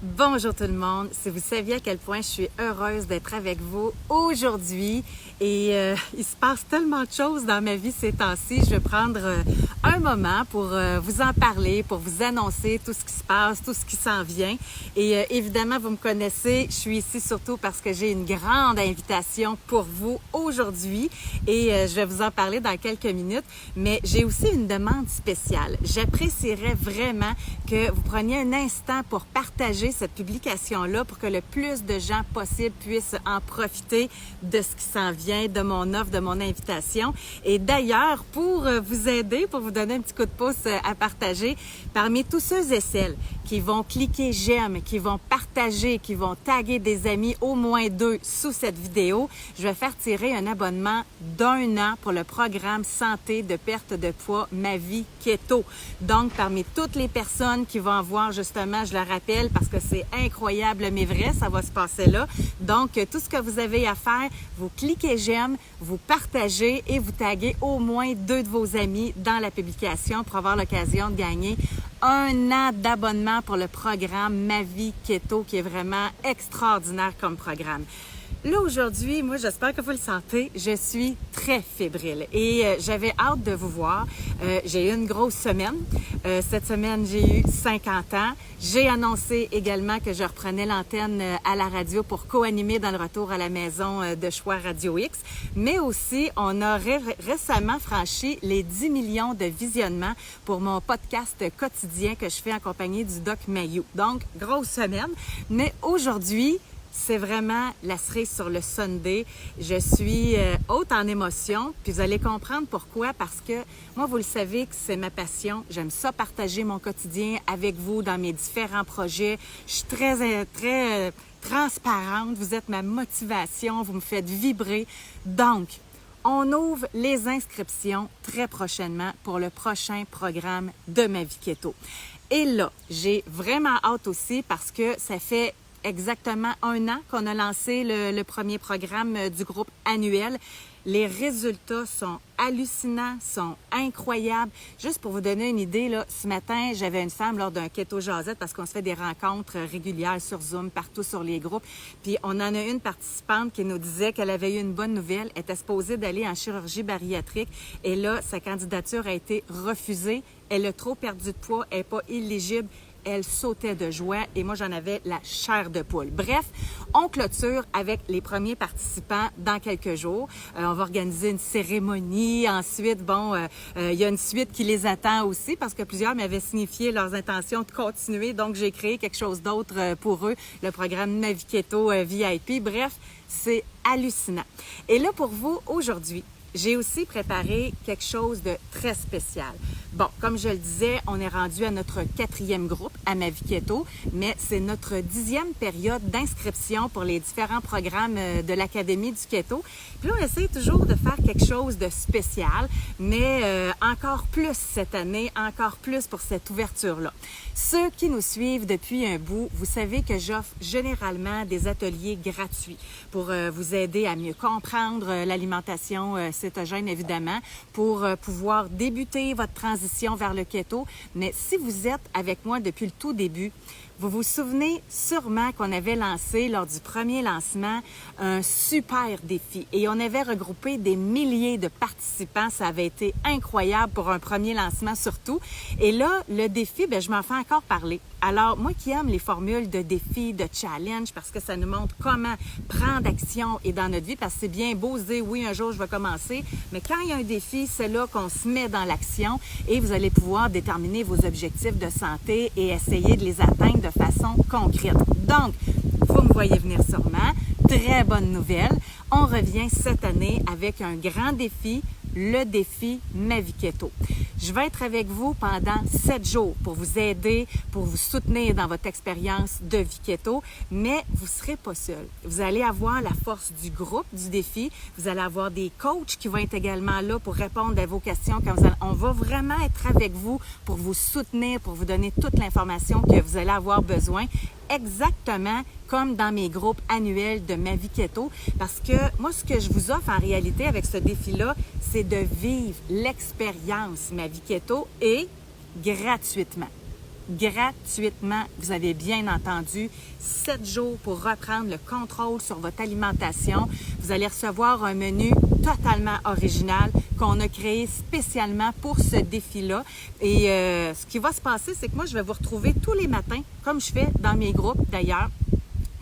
Bonjour tout le monde. Si vous saviez à quel point je suis heureuse d'être avec vous aujourd'hui et il se passe tellement de choses dans ma vie ces temps-ci, je vais prendre un moment pour vous en parler, pour vous annoncer tout ce qui se passe, tout ce qui s'en vient. Et évidemment, vous me connaissez, je suis ici surtout parce que j'ai une grande invitation pour vous aujourd'hui et je vais vous en parler dans quelques minutes. Mais j'ai aussi une demande spéciale. J'apprécierais vraiment que vous preniez un instant pour partager cette publication-là pour que le plus de gens possible puissent en profiter de ce qui s'en vient, de mon offre, de mon invitation. Et d'ailleurs, pour vous aider, pour vous donner un petit coup de pouce à partager, parmi tous ceux et celles qui vont cliquer j'aime, qui vont partager, qui vont taguer des amis, au moins 2 sous cette vidéo, je vais faire tirer un abonnement d'1 an pour le programme santé de perte de poids Ma Vie Keto. Donc, parmi toutes les personnes qui vont avoir justement, je le rappelle parce que c'est incroyable mais vrai, ça va se passer là. Donc, tout ce que vous avez à faire, vous cliquez j'aime, vous partagez et vous taguez au moins 2 de vos amis dans la publication pour avoir l'occasion de gagner 1 an d'abonnement pour le programme Ma Vie Keto qui est vraiment extraordinaire comme programme. Là, aujourd'hui, moi, j'espère que vous le sentez, je suis très fébrile et j'avais hâte de vous voir. J'ai eu une grosse semaine. Cette semaine, j'ai eu 50 ans. J'ai annoncé également que je reprenais l'antenne à la radio pour co-animer dans le retour à la maison de choix Radio X. Mais aussi, on a récemment franchi les 10 millions de visionnements pour mon podcast quotidien que je fais en compagnie du Doc Mayou. Donc, grosse semaine. Mais aujourd'hui, c'est vraiment la cerise sur le sundae. Je suis haute en émotion, puis vous allez comprendre pourquoi, parce que moi, vous le savez que c'est ma passion. J'aime ça partager mon quotidien avec vous dans mes différents projets. Je suis très transparente. Vous êtes ma motivation, vous me faites vibrer. Donc, on ouvre les inscriptions très prochainement pour le prochain programme de Ma Vie Keto. Et là, j'ai vraiment hâte aussi parce que ça fait exactement 1 an qu'on a lancé le premier programme du groupe annuel. Les résultats sont hallucinants, sont incroyables. Juste pour vous donner une idée, là, ce matin, j'avais une femme lors d'un Keto Jazette parce qu'on se fait des rencontres régulières sur Zoom, partout sur les groupes. Puis on en a une participante qui nous disait qu'elle avait eu une bonne nouvelle. Elle était supposée d'aller en chirurgie bariatrique et là, sa candidature a été refusée. Elle a trop perdu de poids, elle n'est pas éligible. Elle sautait de joie et moi, j'en avais la chair de poule. Bref, on clôture avec les premiers participants dans quelques jours. On va organiser une cérémonie. Ensuite, il y a une suite qui les attend aussi parce que plusieurs m'avaient signifié leurs intentions de continuer. Donc, j'ai créé quelque chose d'autre pour eux, le programme Ma Vie Keto VIP. Bref, c'est hallucinant. Et là, pour vous, aujourd'hui, j'ai aussi préparé quelque chose de très spécial. Bon, comme je le disais, on est rendu à notre 4e groupe à Ma Vie Keto, mais c'est notre 10e période d'inscription pour les différents programmes de l'Académie du Keto. Puis là, on essaie toujours de faire quelque chose de spécial, mais encore plus cette année, encore plus pour cette ouverture-là. Ceux qui nous suivent depuis un bout, vous savez que j'offre généralement des ateliers gratuits pour vous aider à mieux comprendre l'alimentation cétogène, évidemment, pour pouvoir débuter votre transition vers le keto. Mais si vous êtes avec moi depuis le tout début, vous vous souvenez sûrement qu'on avait lancé lors du premier lancement un super défi et on avait regroupé des milliers de participants. Ça avait été incroyable pour un premier lancement surtout. Et là, le défi, je m'en fais encore parler. Alors, moi qui aime les formules de défi, de challenge, parce que ça nous montre comment prendre action et dans notre vie, parce que c'est bien beau se dire, oui, un jour, je vais commencer, mais quand il y a un défi, c'est là qu'on se met dans l'action et vous allez pouvoir déterminer vos objectifs de santé et essayer de les atteindre de façon concrète. Donc, vous me voyez venir sûrement. Très bonne nouvelle. On revient cette année avec un grand défi, le défi Ma Vie Keto. Je vais être avec vous pendant 7 jours pour vous aider, pour vous soutenir dans votre expérience de vie keto, mais vous ne serez pas seul. Vous allez avoir la force du groupe, du défi. Vous allez avoir des coachs qui vont être également là pour répondre à vos questions. On va vraiment être avec vous pour vous soutenir, pour vous donner toute l'information que vous allez avoir besoin, exactement comme dans mes groupes annuels de Ma Vie Keto, parce que moi, ce que je vous offre en réalité avec ce défi-là, c'est de vivre l'expérience Ma Vie Keto et gratuitement. gratuitement. Vous avez bien entendu, 7 jours pour reprendre le contrôle sur votre alimentation. Vous allez recevoir un menu totalement original qu'on a créé spécialement pour ce défi-là. Et ce qui va se passer, c'est que moi, je vais vous retrouver tous les matins, comme je fais dans mes groupes d'ailleurs,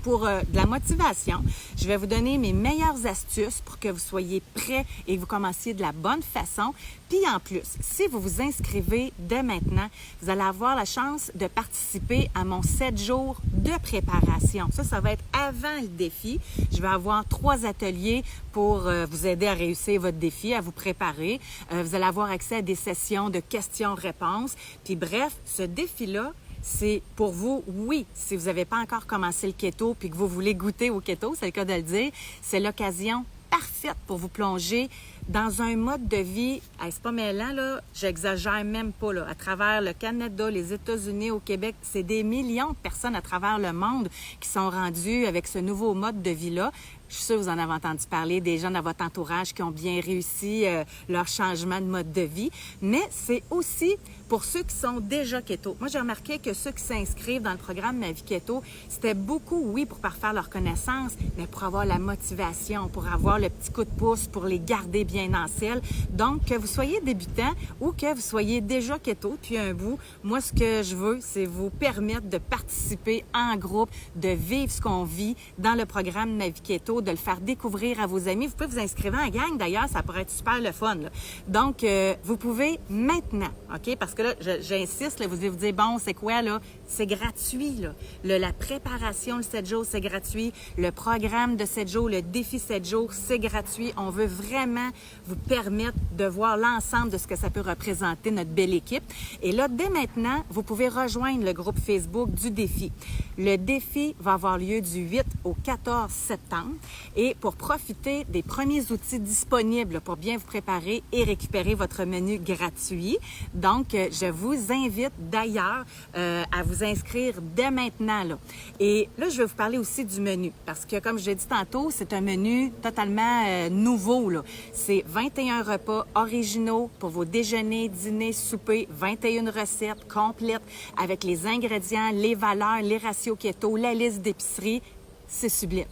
pour de la motivation. Je vais vous donner mes meilleures astuces pour que vous soyez prêts et que vous commenciez de la bonne façon. Puis en plus, si vous vous inscrivez dès maintenant, vous allez avoir la chance de participer à mon 7 jours de préparation. Ça va être avant le défi. Je vais avoir 3 ateliers pour vous aider à réussir votre défi, à vous préparer. Vous allez avoir accès à des sessions de questions-réponses. Puis bref, ce défi-là, c'est pour vous, oui, si vous n'avez pas encore commencé le keto puis que vous voulez goûter au keto, c'est le cas de le dire, c'est l'occasion parfaite pour vous plonger dans un mode de vie, c'est pas mêlant, là, j'exagère même pas, là, à travers le Canada, les États-Unis, au Québec, c'est des millions de personnes à travers le monde qui sont rendues avec ce nouveau mode de vie-là. Je suis sûre que vous en avez entendu parler, des gens dans votre entourage qui ont bien réussi leur changement de mode de vie, mais c'est aussi pour ceux qui sont déjà keto. Moi, j'ai remarqué que ceux qui s'inscrivent dans le programme Ma Vie Keto, c'était beaucoup, oui, pour parfaire leurs connaissances, mais pour avoir la motivation, pour avoir le petit coup de pouce, pour les garder bien en selle. Donc, que vous soyez débutant ou que vous soyez déjà keto depuis un bout, moi, ce que je veux, c'est vous permettre de participer en groupe, de vivre ce qu'on vit dans le programme Ma Vie Keto, de le faire découvrir à vos amis. Vous pouvez vous inscrire en gang, d'ailleurs, ça pourrait être super le fun, là. Donc, vous pouvez maintenant, OK? Parce que là, j'insiste, là, vous allez vous dire, bon, c'est quoi, là? C'est gratuit, là. La préparation, le 7 jours, c'est gratuit. Le programme de 7 jours, le défi 7 jours, c'est gratuit. On veut vraiment vous permettre de voir l'ensemble de ce que ça peut représenter, notre belle équipe. Et là, dès maintenant, vous pouvez rejoindre le groupe Facebook du défi. Le défi va avoir lieu du 8 au 14 septembre. Et pour profiter des premiers outils disponibles pour bien vous préparer et récupérer votre menu gratuit. Donc, je vous invite d'ailleurs à vous inscrire dès maintenant, là. Et là, je vais vous parler aussi du menu parce que, comme je l'ai dit tantôt, c'est un menu totalement nouveau, là. C'est 21 repas originaux pour vos déjeuners, dîners, soupers, 21 recettes complètes avec les ingrédients, les valeurs, les ratios keto, la liste d'épicerie. C'est sublime.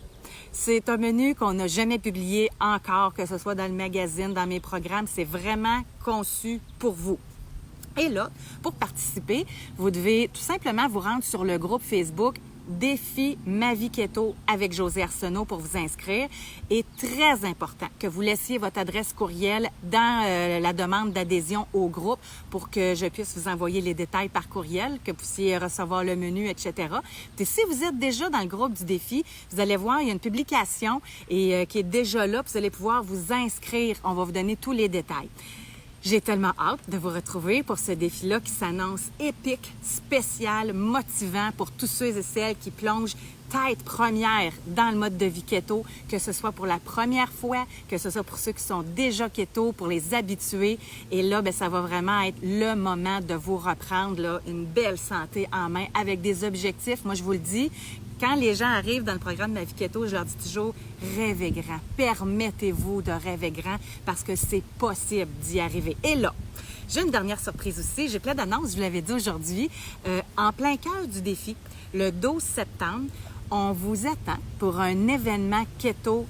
C'est un menu qu'on n'a jamais publié encore, que ce soit dans le magazine, dans mes programmes. C'est vraiment conçu pour vous. Et là, pour participer, vous devez tout simplement vous rendre sur le groupe Facebook Défi Ma Vie Keto avec Josée Arsenault pour vous inscrire. Et très important que vous laissiez votre adresse courriel dans la demande d'adhésion au groupe pour que je puisse vous envoyer les détails par courriel, que vous puissiez recevoir le menu, etc. Puis si vous êtes déjà dans le groupe du défi, vous allez voir, il y a une publication qui est déjà là, puis vous allez pouvoir vous inscrire. On va vous donner tous les détails. J'ai tellement hâte de vous retrouver pour ce défi-là qui s'annonce épique, spécial, motivant pour tous ceux et celles qui plongent tête première dans le mode de vie keto, que ce soit pour la première fois, que ce soit pour ceux qui sont déjà keto, pour les habitués. Et là, bien, ça va vraiment être le moment de vous reprendre là, une belle santé en main avec des objectifs. Moi, je vous le dis, quand les gens arrivent dans le programme de Ma Vie Keto, je leur dis toujours, rêvez grand. Permettez-vous de rêver grand parce que c'est possible d'y arriver. Et là, j'ai une dernière surprise aussi. J'ai plein d'annonces, je vous l'avais dit aujourd'hui. En plein cœur du défi, le 12 septembre, on vous attend pour un événement keto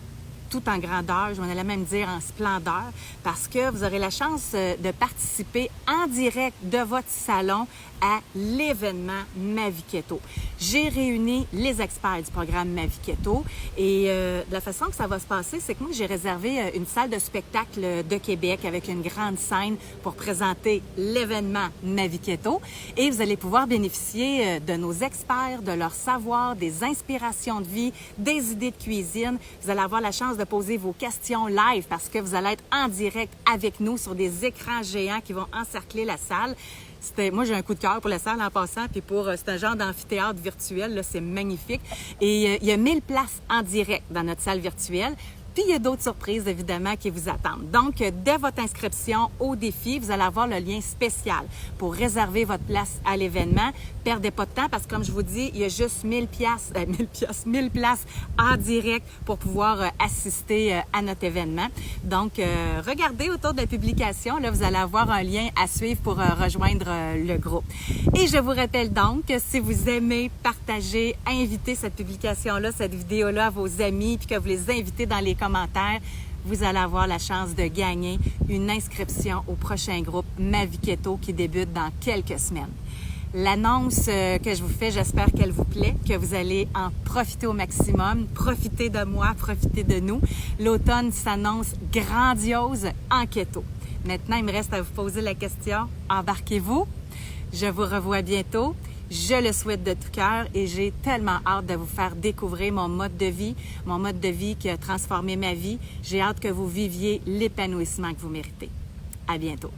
tout en grandeur, je m'en allais même dire en splendeur, parce que vous aurez la chance de participer en direct de votre salon à l'événement Ma Vie Keto. J'ai réuni les experts du programme Ma Vie Keto et de la façon que ça va se passer, c'est que moi, j'ai réservé une salle de spectacle de Québec avec une grande scène pour présenter l'événement Ma Vie Keto et vous allez pouvoir bénéficier de nos experts, de leur savoir, des inspirations de vie, des idées de cuisine. Vous allez avoir la chance de poser vos questions live parce que vous allez être en direct avec nous sur des écrans géants qui vont encercler la salle. Moi, j'ai un coup de cœur pour la salle en passant, puis c'est un genre d'amphithéâtre virtuel, là, c'est magnifique. Et il y a 1000 places en direct dans notre salle virtuelle. Puis, il y a d'autres surprises, évidemment, qui vous attendent. Donc, dès votre inscription au défi, vous allez avoir le lien spécial pour réserver votre place à l'événement. Perdez pas de temps parce que, comme je vous dis, il y a juste 1000 places en direct pour pouvoir assister à notre événement. Donc, regardez autour de la publication, là, vous allez avoir un lien à suivre pour rejoindre le groupe. Et je vous rappelle donc que si vous aimez partager, inviter cette publication-là, cette vidéo-là à vos amis, puis que vous les invitez dans les commentaires, vous allez avoir la chance de gagner une inscription au prochain groupe Ma Vie Keto qui débute dans quelques semaines. L'annonce que je vous fais, j'espère qu'elle vous plaît, que vous allez en profiter au maximum, profiter de moi, profiter de nous. L'automne s'annonce grandiose en keto. Maintenant, il me reste à vous poser la question, embarquez-vous? Je vous revois bientôt. Je le souhaite de tout cœur et j'ai tellement hâte de vous faire découvrir mon mode de vie qui a transformé ma vie. J'ai hâte que vous viviez l'épanouissement que vous méritez. À bientôt.